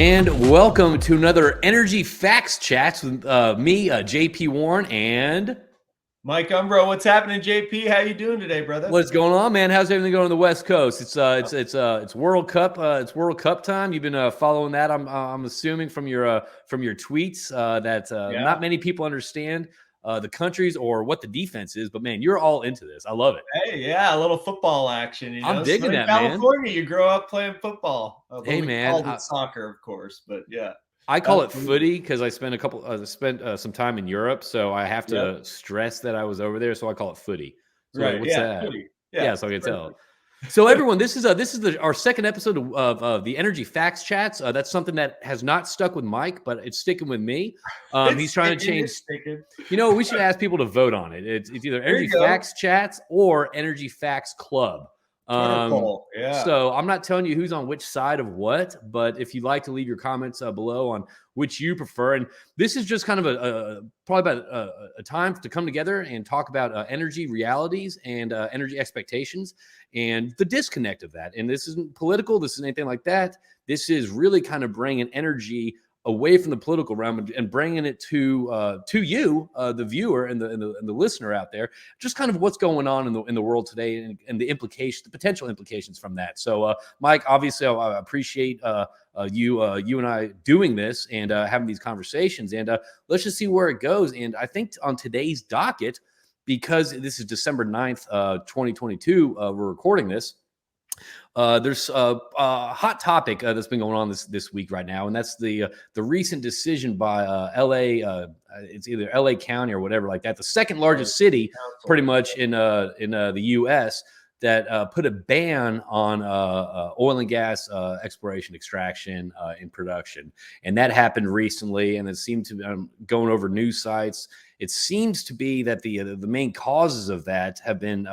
And welcome to another Energy Facts Chats with me, JP Warren, and Mike Umbro. What's happening, JP? How you doing today, brother? what's going on, man? How's everything going on the West Coast? It's World Cup. It's World Cup time. You've been following that. I'm assuming from your tweets that not many people understand the countries or what the defense is, but man, you're all into this. I love it. Hey, yeah, a little football action. You know, I'm digging that, man. California, you grow up playing football. Hey, man, called it soccer, of course, but yeah. I call it footy because I spent some time in Europe, so I have to stress that I was over there. So I call it footy. So right? What's that? Footy. Yeah, so I can tell. So everyone, this is our second episode of the Energy Facts Chats. That's something that has not stuck with Mike, but it's sticking with me. He's trying to change. You know, we should ask people to vote on it. It's either Energy Facts Chats or Energy Facts Club. So I'm not telling you who's on which side of what, but if you'd like to leave your comments below on which you prefer, and this is just kind of probably about a time to come together and talk about energy realities and energy expectations and the disconnect of that. And this isn't political. This isn't anything like that. This is really kind of bringing energy away from the political realm and bringing it to you, the viewer and the listener out there, just kind of what's going on in the world today and the potential implications from that. So, Mike, obviously, I appreciate you and I doing this and having these conversations. And let's just see where it goes. And I think on today's docket, because this is December 9th, 2022, we're recording this. There's a hot topic that's been going on this week right now, and that's the recent decision by LA. It's either LA County or whatever like that, the second largest city, pretty much in the U.S. that put a ban on oil and gas exploration, extraction, and production, and that happened recently, and it seemed to be going over news sites. It seems to be that the main causes of that have been,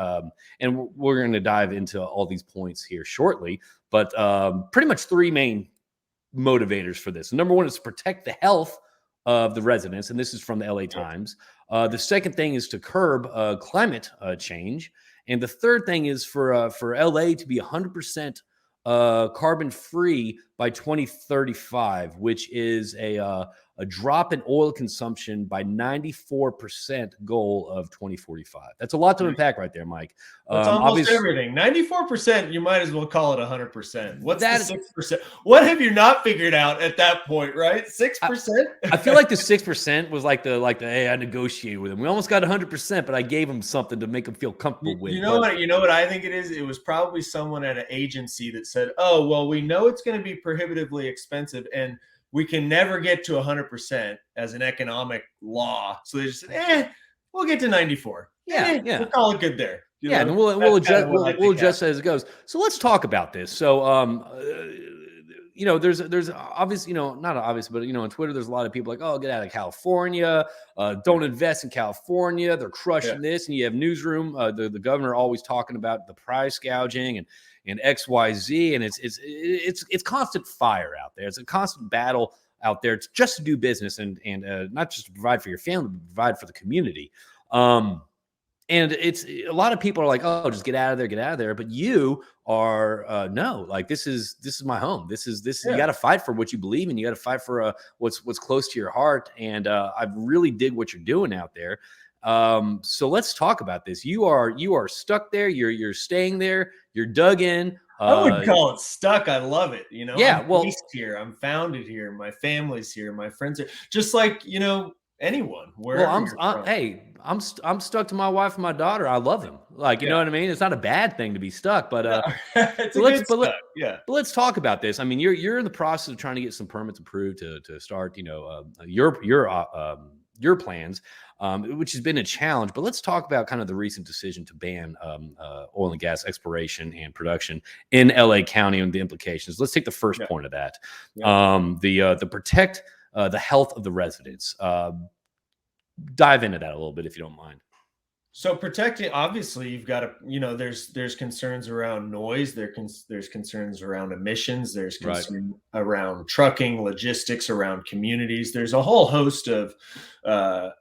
and we're going to dive into all these points here shortly, but pretty much three main motivators for this. Number one is to protect the health of the residents, and this is from the LA Times. The second thing is to curb climate change, and the third thing is for LA to be 100% carbon free by 2035, which is a drop in oil consumption by 94% goal of 2045. That's a lot to unpack right there, Mike. That's almost everything. 94%, you might as well call it 100%. What's that? 6%? What have you not figured out at that point, right? 6%? I feel like the 6% was like the hey, I negotiated with him. We almost got 100%, but I gave him something to make him feel comfortable with. You know what I think it is? It was probably someone at an agency that said, oh, well, we know it's going to be prohibitively expensive and we can never get to 100% as an economic law. So they just said, we'll get to 94. We'll call it good there. And we'll adjust as it goes. So let's talk about this. So, there's obviously, not obvious, but, on Twitter, there's a lot of people like, oh, get out of California. Don't invest in California. They're crushing this. And you have newsroom, the governor always talking about the price gouging and XYZ. And it's constant fire out there. It's a constant battle out there. It's just to do business and not just to provide for your family, but provide for the community. And it's a lot of people are like, oh, just get out of there. But you are no, like this is my home. This is you got to fight for what you believe in. You got to fight for what's close to your heart. And I really dig what you're doing out there. So let's talk about this. You are stuck there. You're staying there. You're dug in. I would call it stuck. I love it. I'm based here. I'm founded here. My family's here. My friends are just like, anyone. I'm stuck to my wife and my daughter. I love them. Like, you know what I mean? It's not a bad thing to be stuck, but let's talk about this. I mean, you're in the process of trying to get some permits approved to start, your plans, which has been a challenge. But let's talk about kind of the recent decision to ban oil and gas exploration and production in LA County and the implications. Let's take the first point of that. The protect the health of the residents. Dive into that a little bit if you don't mind. So protecting, obviously, you've got to, there's concerns around noise. There's concerns around emissions. There's concern around trucking, logistics, around communities. There's a whole host of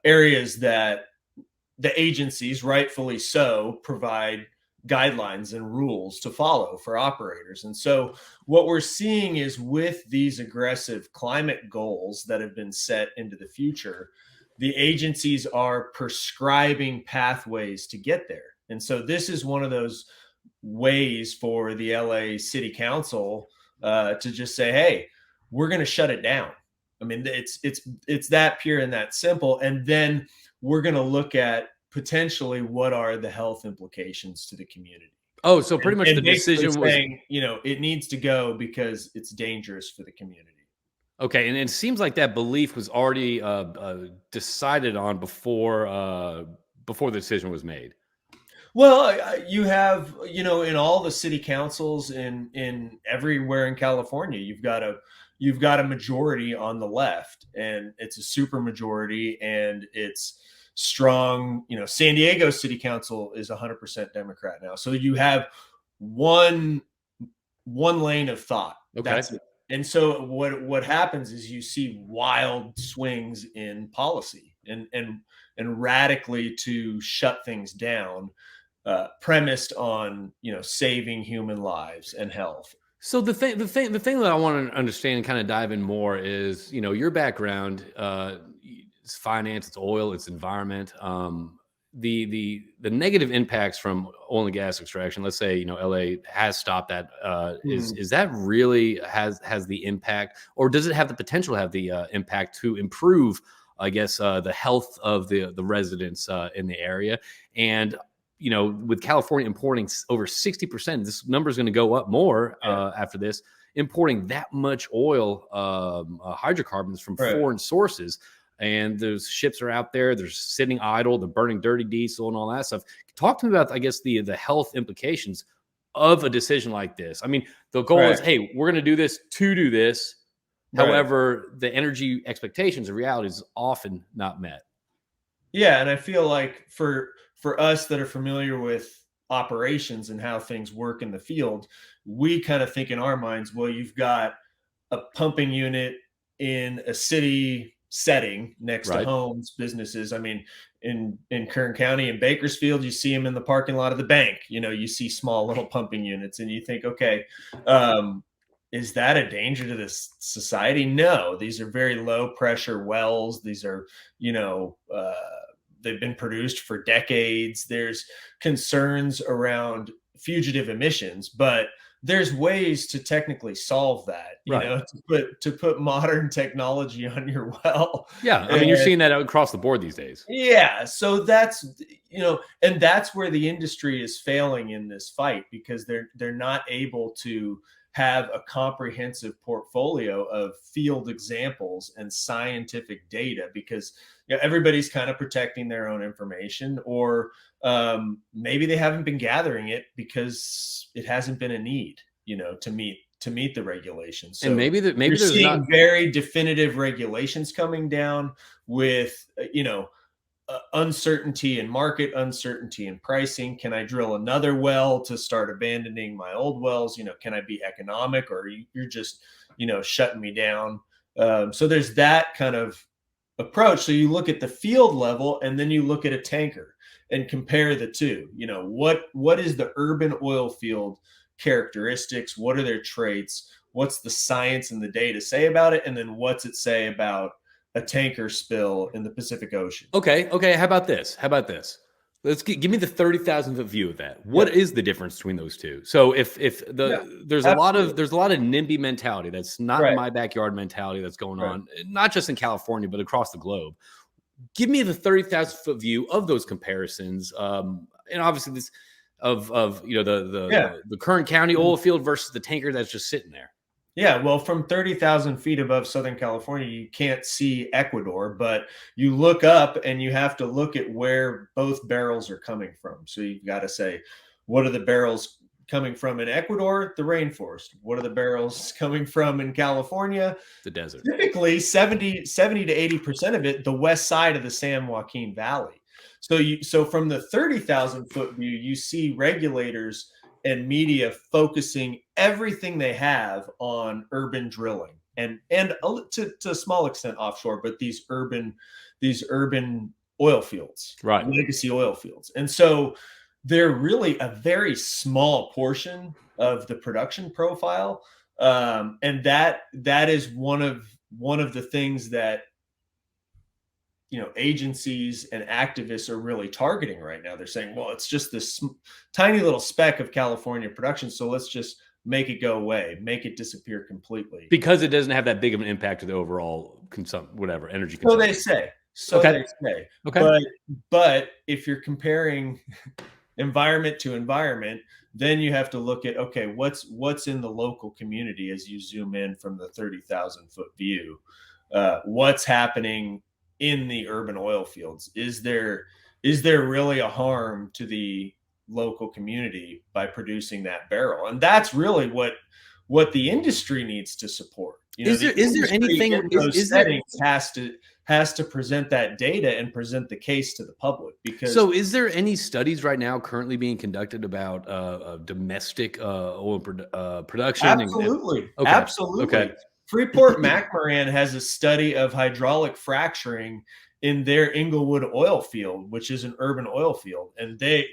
areas that the agencies, rightfully so, provide guidelines and rules to follow for operators. And so what we're seeing is with these aggressive climate goals that have been set into the future, the agencies are prescribing pathways to get there. And so this is one of those ways for the LA City Council to just say, hey, we're going to shut it down. I mean, it's that pure and that simple. And then we're going to look at potentially what are the health implications to the community. Oh, so pretty much the decision was saying, it needs to go because it's dangerous for the community. okay, and it seems like that belief was already decided on before the decision was made. Well, you have, in all the city councils in everywhere in California, you've got a majority on the left, and it's a super majority, and it's strong. San Diego City Council is 100% Democrat now, so you have one lane of thought. Okay. That's it. And so what happens is you see wild swings in policy and radically to shut things down, premised on saving human lives and health. So the thing that I want to understand and kind of dive in more is your background. It's finance, it's oil, it's environment. The negative impacts from oil and gas extraction. Let's say LA has stopped that. Is that really has the impact, or does it have the potential to have the impact to improve, I guess, the health of the residents in the area? And with California importing over 60%, this number is going to go up more after this. Importing that much oil, hydrocarbons from foreign sources. And those ships are out there, they're sitting idle, they're burning dirty diesel and all that stuff. Talk to me about, I guess, the health implications of a decision like this. I mean, the goal is, hey, we're going to do this to do this. However, the energy expectations and reality is often not met. Yeah, and I feel like for us that are familiar with operations and how things work in the field, we kind of think in our minds, well, you've got a pumping unit in a city setting next to homes, businesses. I mean, in Kern County and Bakersfield, you see them in the parking lot of the bank. You see small little pumping units, and you think, okay, is that a danger to this society? No, these are very low pressure wells. These are, they've been produced for decades. There's concerns around fugitive emissions, but there's ways to technically solve that, to put modern technology on your well. Yeah. I mean, you're seeing that across the board these days. Yeah. So that's, and that's where the industry is failing in this fight, because they're not able to have a comprehensive portfolio of field examples and scientific data, because everybody's kind of protecting their own information, or maybe they haven't been gathering it because it hasn't been a need, to meet the regulations. So and maybe you're seeing very definitive regulations coming down with uncertainty in market, uncertainty in pricing. Can I drill another well to start abandoning my old wells? Can I be economic, or you're just shutting me down? So there's that kind of approach. So you look at the field level, and then you look at a tanker and compare the two. What is the urban oil field characteristics? What are their traits? What's the science and the data say about it? And then what's it say about a tanker spill in the Pacific Ocean? Okay. How about this? Let's give me the 30,000 foot view of that. What is the difference between those two? So there's a lot of NIMBY mentality. That's not my backyard mentality that's going on, not just in California, but across the globe. Give me the 30,000 foot view of those comparisons. And obviously this of the Kern County oil field versus the tanker that's just sitting there. Yeah, well, from 30,000 feet above Southern California, you can't see Ecuador, but you look up and you have to look at where both barrels are coming from. So you've got to say, what are the barrels coming from in Ecuador? The rainforest. What are the barrels coming from in California? The desert. Typically 70 to 80% of it, the west side of the San Joaquin Valley. So from the 30,000 foot view, you see regulators and media focusing everything they have on urban drilling and to a small extent offshore, but these urban oil fields, legacy oil fields. And so they're really a very small portion of the production profile, and that is one of the things that agencies and activists are really targeting right now. They're saying, well, it's just this tiny little speck of California production, so let's just make it go away, make it disappear completely. Because it doesn't have that big of an impact to the overall energy So consumption. they say. Okay. Okay. But if you're comparing environment to environment, then you have to look at, okay, what's in the local community as you zoom in from the 30,000-foot view. What's happening in the urban oil fields? Is there really a harm to the local community by producing that barrel? And that's really what the industry needs to support. Is there anything in those settings has to present that data and present the case to the public? Because so is there any studies right now currently being conducted about domestic oil production? Absolutely. Okay. Absolutely. Okay. Freeport-McMoRan has a study of hydraulic fracturing in their Inglewood oil field, which is an urban oil field. And they,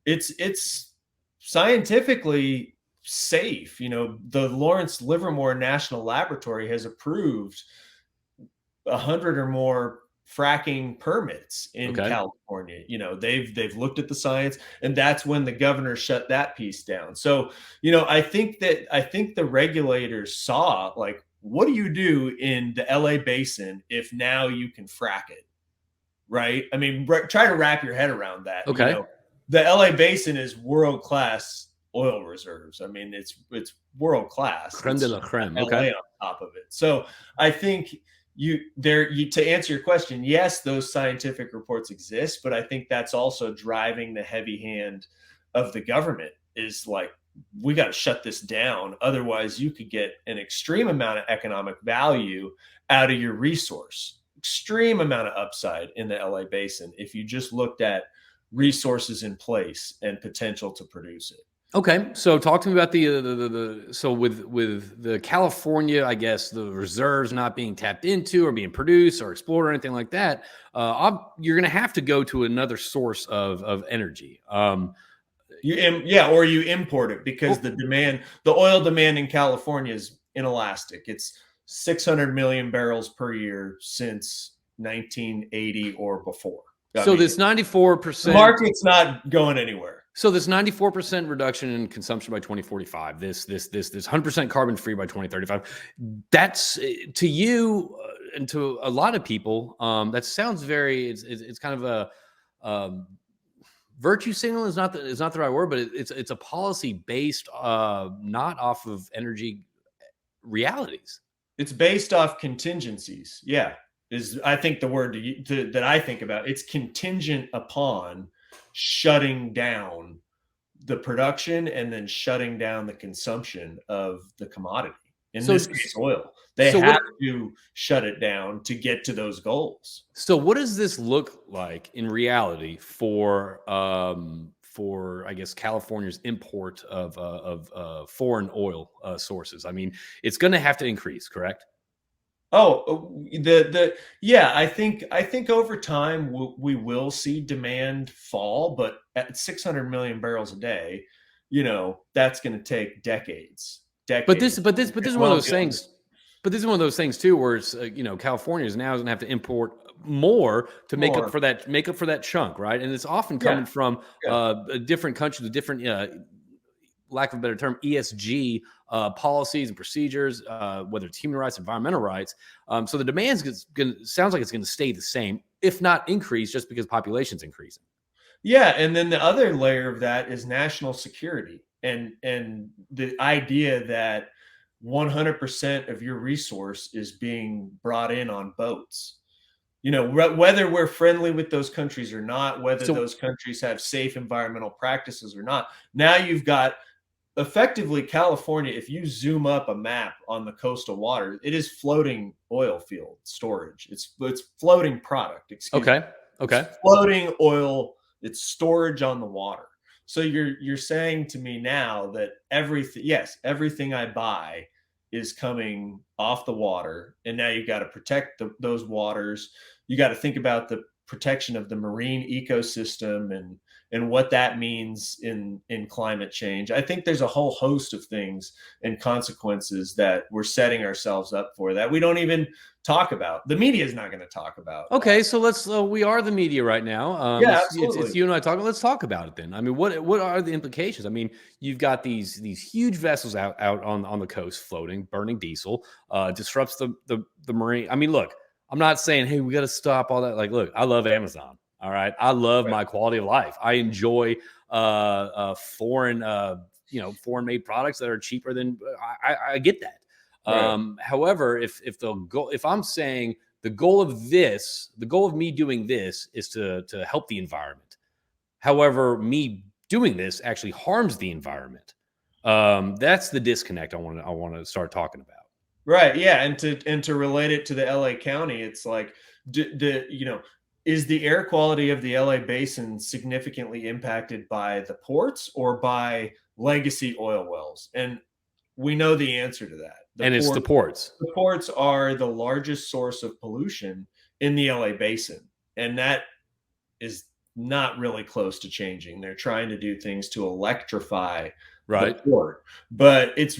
it's scientifically safe. The Lawrence Livermore National Laboratory has approved 100 or more fracking permits in California. They've looked at the science, and that's when the governor shut that piece down. So, I think the regulators saw, like, what do you do in the LA basin if now you can frack it? Right? I mean, try to wrap your head around that. Okay. The LA basin is world-class oil reserves. I mean, it's world-class. Creme de la creme. LA on top of it. So I think to answer your question, yes, those scientific reports exist, but I think that's also driving the heavy hand of the government, is like, we got to shut this down. Otherwise you could get an extreme amount of economic value out of your resource, extreme amount of upside in the LA basin if you just looked at resources in place and potential to produce it. Okay, so talk to me about the so with the California, I guess, the reserves not being tapped into or being produced or explored or anything like that. You're going to have to go to another source of energy. Or you import it, because the oil demand in California is inelastic. It's 600 million barrels per year since 1980 or before. This 94%, the market's not going anywhere. So this 94% reduction in consumption by 2045, this 100% carbon free by 2035, that's, to you and to a lot of people, that sounds very, it's kind of a virtue signal is not the right word, but it's a policy based not off of energy realities. It's based off contingencies. Yeah, is I think the word that I think about. It's contingent upon shutting down the production and then shutting down the consumption of the commodity. In this case, oil. They have to shut it down to get to those goals. So what does this look like in reality for I guess California's import of foreign oil sources? I mean, it's going to have to increase, correct? I think over time we will see demand fall, but at 600 million barrels a day, that's going to take decades. But this is one of those things. But this is one of those things too, where it's California is now going to have to import more to make up for that chunk, right? And it's often coming from different countries, different lack of a better term, ESG policies and procedures, whether it's human rights, environmental rights. So the demand sounds like it's going to stay the same, if not increase, just because population's increasing. Yeah, and then the other layer of that is national security, and the idea that 100% of your resource is being brought in on boats. Whether we're friendly with those countries or not, whether those countries have safe environmental practices or not. Now you've got effectively California. If you zoom up a map on the coastal water, it is floating oil field storage. It's floating product. Okay. It's floating oil. It's storage on the water. So you're saying to me now that everything I buy is coming off the water, and now you got to protect those waters. You got to think about the protection of the marine ecosystem and what that means in climate change. I think there's a whole host of things and consequences that we're setting ourselves up for that we don't even talk about. The media is not going to talk about. Okay, so let's. We are the media right now. Yeah, it's you and I talking. Let's talk about it then. I mean, what are the implications? I mean, you've got these huge vessels out on the coast floating, burning diesel, disrupts the marine. I mean, look, I'm not saying hey we got to stop all that. Like, look, I love Amazon. All right, I love my quality of life. I enjoy foreign foreign made products that are cheaper than I get that. However, if I'm saying the goal of me doing this is to help the environment. However, me doing this actually harms the environment. That's the disconnect I want to start talking about. Right. Yeah. And to relate it to the LA County, it's like, is the air quality of the LA basin significantly impacted by the ports or by legacy oil wells? And we know the answer to that. It's the ports. The ports are the largest source of pollution in the LA basin. And that is not really close to changing. They're trying to do things to electrify the port. But it's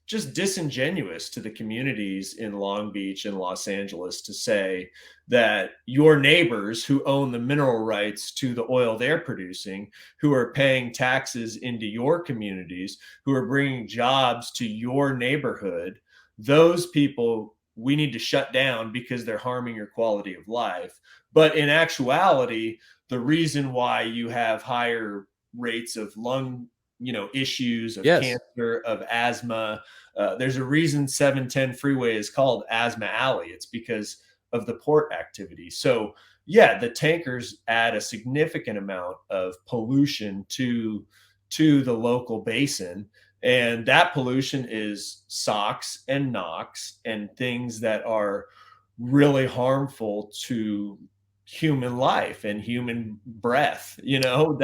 just disingenuous to the communities in Long Beach and Los Angeles to say that your neighbors who own the mineral rights to the oil they're producing, who are paying taxes into your communities, who are bringing jobs to your neighborhood, those people we need to shut down because they're harming your quality of life. But in actuality, the reason why you have higher rates of lung issues, of cancer, of asthma. There's a reason 710 freeway is called Asthma Alley. It's because of the port activity. So yeah, the tankers add a significant amount of pollution to the local basin. And that pollution is SOx and NOx and things that are really harmful to human life and human breath, so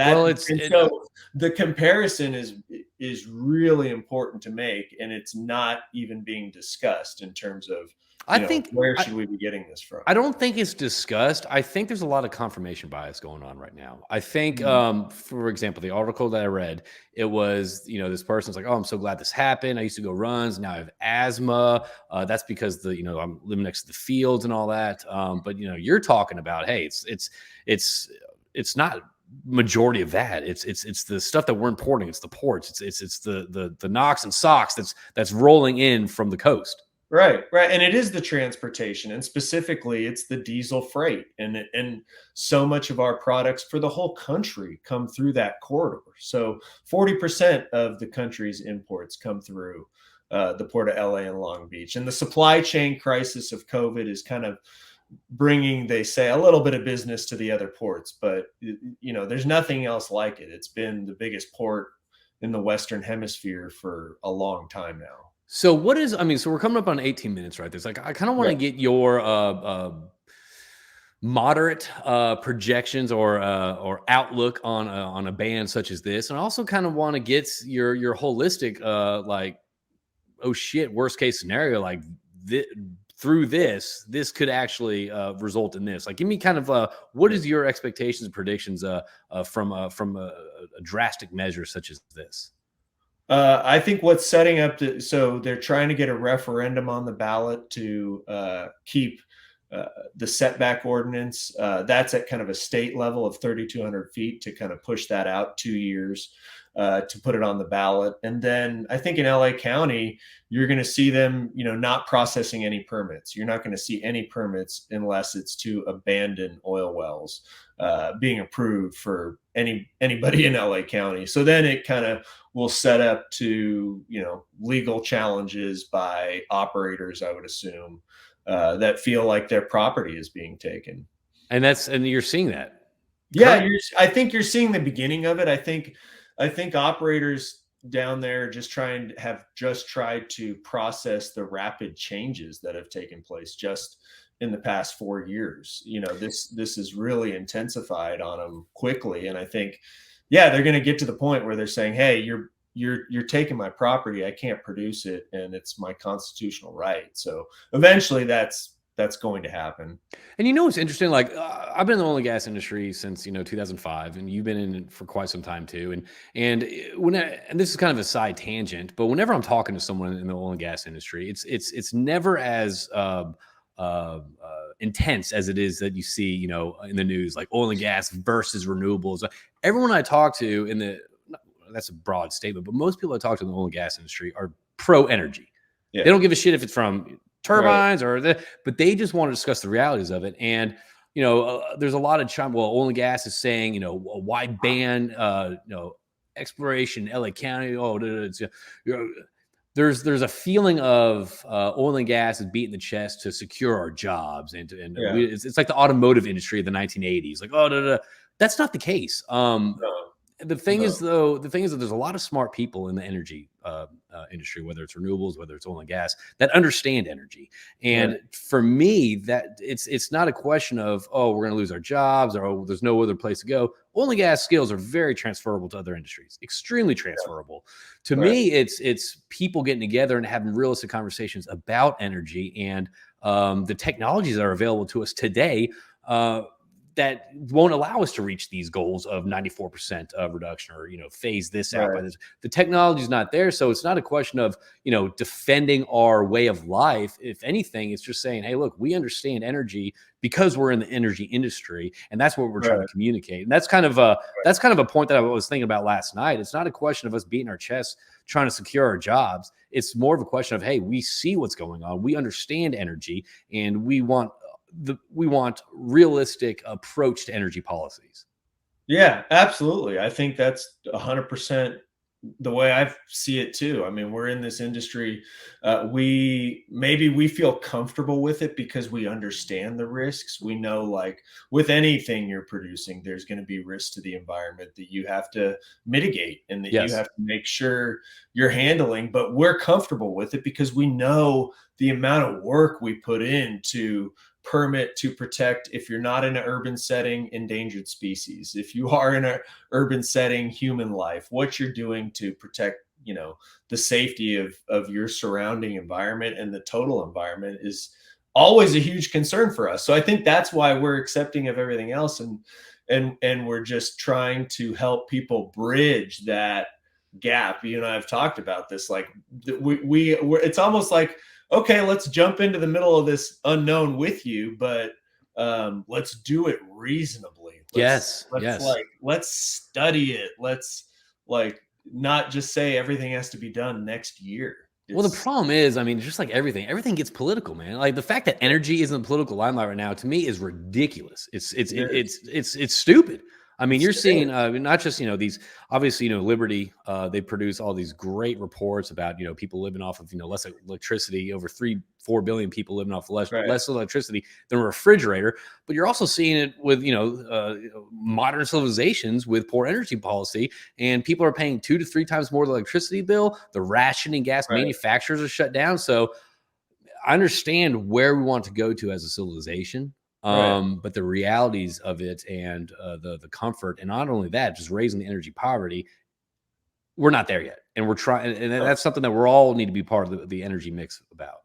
the comparison is really important to make, and it's not even being discussed in terms of where should we be getting this from. I don't think it's discussed. I think there's a lot of confirmation bias going on right now. I think for example, the article that I read, it was this person's like, oh, I'm so glad this happened. I used to go runs, now I have asthma. That's because I'm living next to the fields and all that. But you're talking about, hey, it's not majority of that. It's the stuff that we're importing. It's the ports. It's the NOx and SOx that's rolling in from the coast. Right. And it is the transportation, and specifically it's the diesel freight. And so much of our products for the whole country come through that corridor. So 40% of the country's imports come through the port of LA and Long Beach. And the supply chain crisis of COVID is kind of bringing, they say, a little bit of business to the other ports. But, there's nothing else like it. It's been the biggest port in the Western Hemisphere for a long time now. So so we're coming up on 18 minutes, right? There's I kind of want to get your moderate projections or outlook on a ban such as this, and I also kind of want to get your holistic oh shit, worst case scenario, like through this could actually result in this. Like, give me kind of what is your expectations and predictions from a drastic measure such as this? I think what's setting up so they're trying to get a referendum on the ballot to keep the setback ordinance. That's at kind of a state level of 3,200 feet to kind of push that out 2 years to put it on the ballot. And then I think in LA County, you're going to see them, not processing any permits. You're not going to see any permits unless it's to abandon oil wells being approved for anybody in LA County. So then it kind of will set up to, legal challenges by operators, I would assume, that feel like their property is being taken. And you're seeing that. Yeah, I think you're seeing the beginning of it. I think operators down there have just tried to process the rapid changes that have taken place just in the past 4 years. This is really intensified on them quickly. And I think, they're going to get to the point where they're saying, hey, you're taking my property. I can't produce it. And it's my constitutional right. So eventually that's that's going to happen. And you know what's interesting? Like I've been in the oil and gas industry since 2005, and you've been in it for quite some time too. And this is kind of a side tangent, but whenever I'm talking to someone in the oil and gas industry, it's never as intense as it is that you see in the news, like oil and gas versus renewables. Everyone I talk to that's a broad statement, but most people I talk to in the oil and gas industry are pro energy. Yeah. They don't give a shit if it's from turbines but they just want to discuss the realities of it. And there's a lot of oil and gas is saying why ban exploration in LA County. There's a feeling of oil and gas is beating the chest to secure our jobs, it's like the automotive industry of the 1980s, like that's not the case. The thing is that there's a lot of smart people in the energy industry, whether it's renewables, whether it's oil and gas, that understand energy. And for me, that it's not a question of, we're going to lose our jobs, or there's no other place to go. Oil and gas skills are very transferable to other industries, extremely transferable. To me, it's people getting together and having realistic conversations about energy and the technologies that are available to us today. That won't allow us to reach these goals of 94% of reduction, or phase this out by this. The technology is not there, so it's not a question of defending our way of life. If anything, it's just saying, hey, look, we understand energy because we're in the energy industry, and that's what we're trying to communicate. And that's kind of a point that I was thinking about last night. It's not a question of us beating our chests trying to secure our jobs. It's more of a question of, hey, we see what's going on, we understand energy, and we want realistic approach to energy policies. Yeah, absolutely. I think that's 100% the way I see it too. I mean, we're in this industry. We feel comfortable with it because we understand the risks. We know, like with anything you're producing, there's going to be risks to the environment that you have to mitigate and that you have to make sure you're handling. But we're comfortable with it because we know the amount of work we put into permit to protect, if you're not in an urban setting, endangered species. If you are in an urban setting, human life, what you're doing to protect the safety of your surrounding environment and the total environment is always a huge concern for us. So I think that's why we're accepting of everything else, and we're just trying to help people bridge that gap. You and I have talked about this, like we're it's almost like, okay, let's jump into the middle of this unknown with you, but let's do it reasonably. Let's study it. Let's not just say everything has to be done next year. Well, the problem is, I mean, just like everything gets political, man. Like the fact that energy isn't in the political limelight right now, to me, is ridiculous. It's stupid. I mean, you're seeing not just these, obviously Liberty, they produce all these great reports about people living off of less electricity, over 3-4 billion people living off less electricity than a refrigerator. But you're also seeing it with modern civilizations with poor energy policy, and people are paying 2 to 3 times more the electricity bill. The rationing gas manufacturers are shut down. So I understand where we want to go to as a civilization. But the realities of it and the comfort, and not only that, just raising the energy poverty, we're not there yet, and we're trying, and that's something that we're all need to be part of the energy mix about.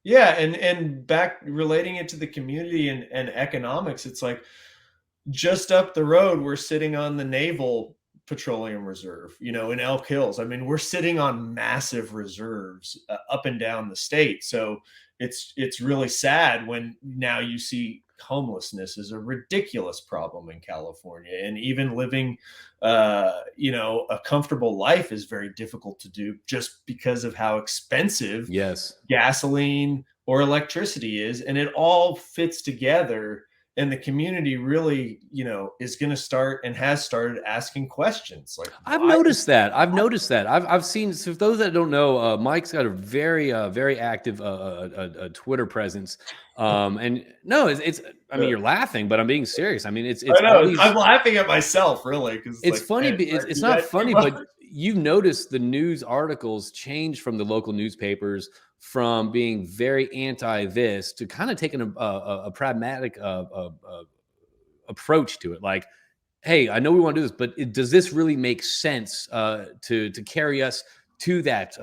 Yeah, and back relating it to the community and economics, it's like just up the road, we're sitting on the Naval Petroleum Reserve, in Elk Hills. I mean, we're sitting on massive reserves up and down the state. So it's really sad when now you see homelessness is a ridiculous problem in California, and even living a comfortable life is very difficult to do just because of how expensive gasoline or electricity is, and it all fits together. And the community really, is going to start and has started asking questions. Like, I've noticed that. I've seen. So, for those that don't know, Mike's got a very, very active Twitter presence. And no, it's. I mean, you're laughing, but I'm being serious. I mean, it's. I know. I'm laughing at myself, really, because it's funny. It's not funny, but you've noticed the news articles change from the local newspapers, from being very anti this to kind of taking a pragmatic approach to it. Like, hey, I know we want to do this, but does this really make sense to carry us to that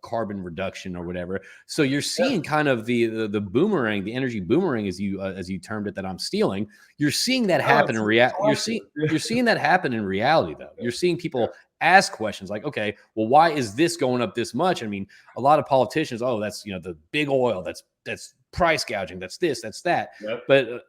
carbon reduction or whatever. So you're seeing kind of the boomerang, the energy boomerang, as you termed it, that I'm stealing. You're seeing that happen in reality. You're seeing that happen in reality, though. You're seeing people ask questions like, okay, well, why is this going up this much? I mean, a lot of politicians, oh, that's the big oil, that's price gouging, that's this, that's that. Yep. But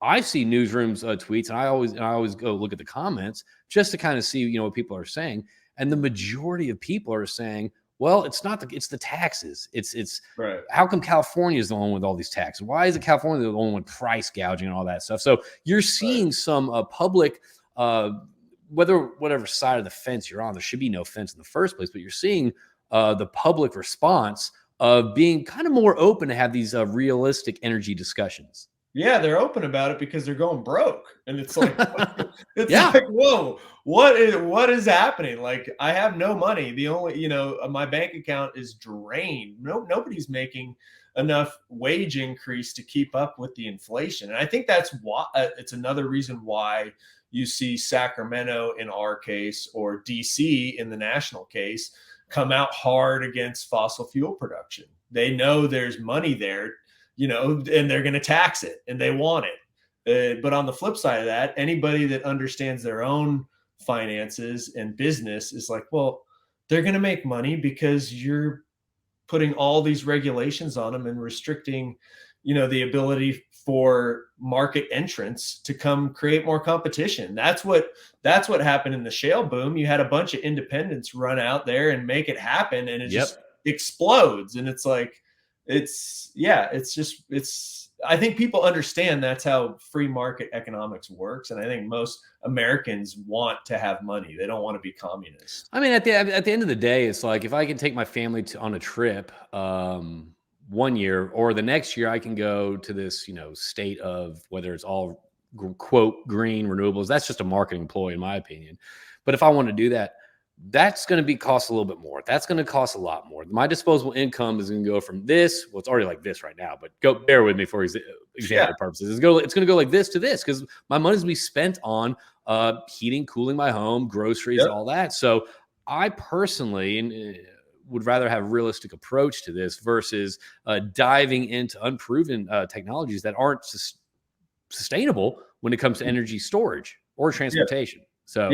I see newsrooms tweets, and I always go look at the comments just to kind of see what people are saying. And the majority of people are saying, well, it's the taxes. It's right. How come California is the one with all these taxes? Why is it California the one with price gouging and all that stuff? So you're seeing some public, whatever side of the fence you're on, there should be no fence in the first place, but you're seeing the public response of being kind of more open to have these realistic energy discussions. Yeah, they're open about it because they're going broke, and it's like, like, whoa, what is happening? Like, I have no money. The only, my bank account is drained. Nobody's making enough wage increase to keep up with the inflation, and I think that's why it's another reason why you see Sacramento in our case, or DC in the national case, come out hard against fossil fuel production. They know there's money there, and they're going to tax it, and they want it. But on the flip side of that, anybody that understands their own finances and business is like, well, they're going to make money because you're putting all these regulations on them and restricting, the ability for market entrants to come create more competition. That's what happened in the shale boom. You had a bunch of independents run out there and make it happen, and it just explodes. And it's like, I think people understand that's how free market economics works. And I think most Americans want to have money. They don't want to be communists. I mean, at the end of the day, it's like, if I can take my family on a trip, 1 year, or the next year I can go to this, state of, whether it's all quote green renewables, that's just a marketing ploy in my opinion. But if I want to do that, that's going to cost a little bit more. That's going to cost a lot more. My disposable income is going to go from this. Well, it's already like this right now, but bear with me for example purposes. It's going to go like this to this, because my money's going to be spent on heating, cooling my home, groceries, all that. So I personally would rather have a realistic approach to this versus diving into unproven technologies that aren't sustainable when it comes to energy storage or transportation. So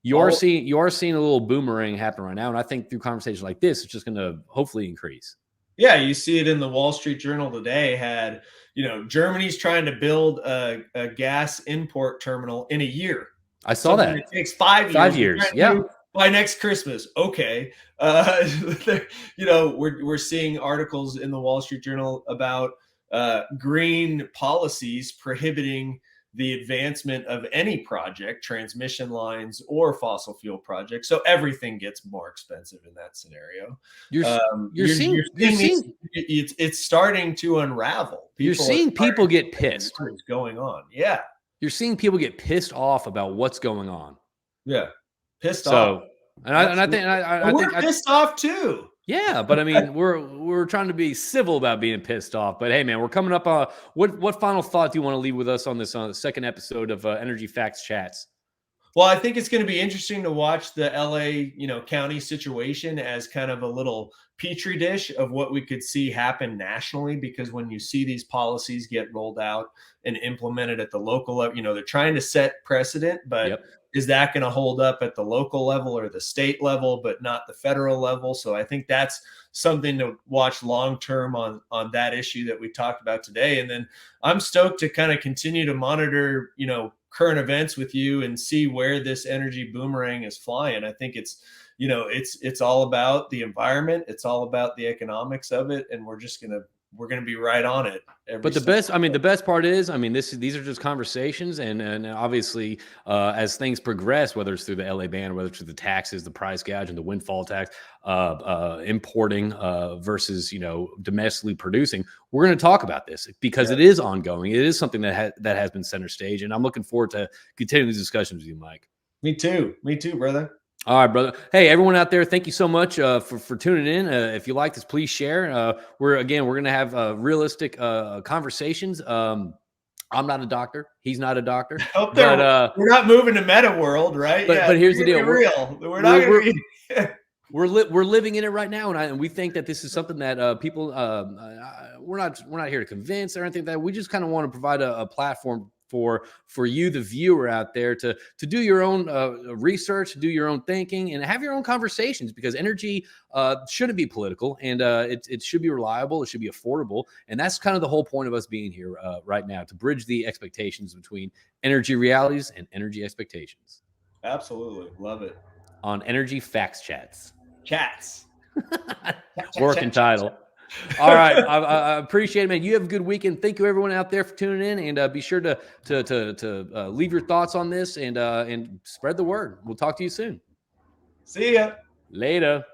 you are seeing a little boomerang happen right now, and I think through conversations like this, it's just going to hopefully increase. Yeah, you see it in the Wall Street Journal today. Had Germany's trying to build a gas import terminal in a year. I saw that. It takes 5 years. 5 years, yeah. By next Christmas, okay. We're seeing articles in the Wall Street Journal about green policies prohibiting the advancement of any project, transmission lines or fossil fuel projects. So everything gets more expensive in that scenario. You're seeing it's starting to unravel. You're seeing people get pissed. What's going on? Yeah. You're seeing people get pissed off about what's going on. Yeah. Pissed off. I think we're pissed off too. Yeah, but I mean, we're trying to be civil about being pissed off. But hey, man, we're coming up. What final thought do you want to leave with us on this the second episode of Energy Facts Chats? Well, I think it's going to be interesting to watch the LA, county situation as kind of a little petri dish of what we could see happen nationally. Because when you see these policies get rolled out and implemented at the local level, they're trying to set precedent, but is that going to hold up at the local level or the state level, but not the federal level? So I think that's something to watch long-term on that issue that we talked about today. And then I'm stoked to kind of continue to monitor, current events with you and see where this energy boomerang is flying. I think it's all about the environment. It's all about the economics of it. And we're going to be right on it. But the best part is, these are just conversations, and obviously as things progress, whether it's through the LA ban, whether it's through the taxes, the price gouge, and the windfall tax, importing versus domestically producing, we're going to talk about this because it is ongoing. It is something that has been center stage, and I'm looking forward to continuing these discussions with you, Mike. Me too, brother. All right, brother. Hey, everyone out there, thank you so much for tuning in. If you like this, please share. We're going to have realistic conversations. I'm not a doctor. He's not a doctor. We're not moving to meta world, right? But here's the deal. We're not going to be... we're living in it right now, and we think that this is something that people we're not here to convince or anything like that. We just kind of want to provide a platform for you, the viewer out there, to do your own research, do your own thinking, and have your own conversations, because energy shouldn't be political, and it should be reliable, it should be affordable, and that's kind of the whole point of us being here right now, to bridge the expectations between energy realities and energy expectations. Absolutely. Love it. On Energy Facts Chats. Chats. Working title. All right. I appreciate it, man. You have a good weekend. Thank you, everyone out there, for tuning in, and be sure to leave your thoughts on this and spread the word. We'll talk to you soon. See ya. Later.